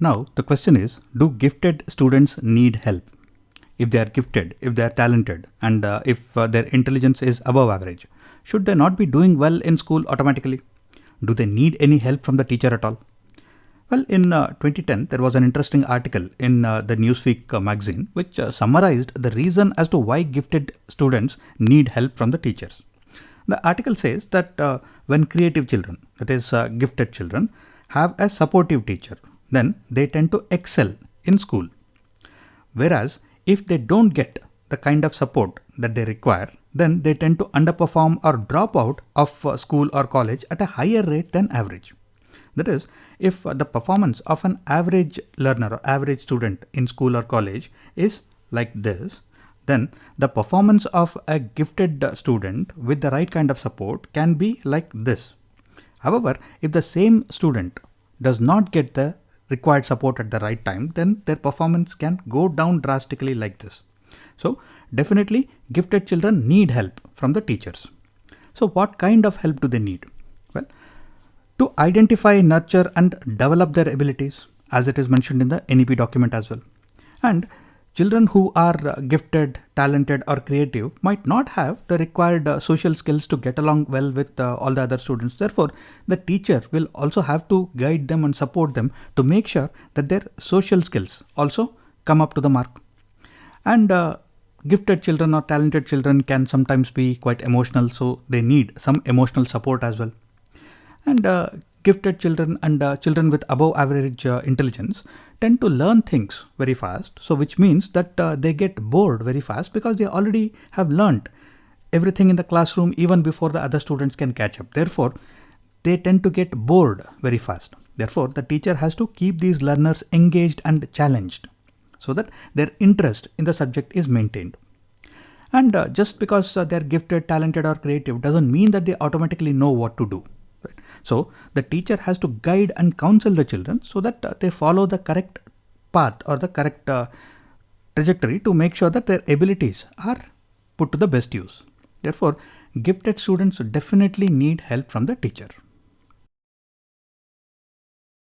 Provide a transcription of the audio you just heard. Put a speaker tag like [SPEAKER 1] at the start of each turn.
[SPEAKER 1] Now the question is, do gifted students need help? If they are gifted, if they are talented, and if their intelligence is above average, should they not be doing well in school automatically? Do they need any help from the teacher at all? Well, in 2010, there was an interesting article in the Newsweek magazine which summarized the reason as to why gifted students need help from the teachers. The article says that when creative children, that is gifted children, have a supportive teacher, then they tend to excel in school. Whereas if they don't get the kind of support that they require, then they tend to underperform or drop out of school or college at a higher rate than average. That is, if the performance of an average learner or average student in school or college is like this, then the performance of a gifted student with the right kind of support can be like this. However, if the same student does not get the required support at the right time, then their performance can go down drastically like this. So definitely gifted children need help from the teachers. So what kind of help do they need? Well, to identify, nurture and develop their abilities, as it is mentioned in the NEP document as well. And children who are gifted, talented or creative might not have the required social skills to get along well with all the other students. Therefore, the teacher will also have to guide them and support them to make sure that their social skills also come up to the mark. And gifted children or talented children can sometimes be quite emotional, so they need some emotional support as well. And gifted children and children with above average intelligence tend to learn things very fast. So which means that they get bored very fast because they already have learnt everything in the classroom even before the other students can catch up. Therefore, they tend to get bored very fast. Therefore, the teacher has to keep these learners engaged and challenged so that their interest in the subject is maintained. And just because they're gifted, talented or creative doesn't mean that they automatically know what to do. Right? So the teacher has to guide and counsel the children so that they follow the correct path or the correct trajectory to make sure that their abilities are put to the best use. Therefore, gifted students definitely need help from the teacher.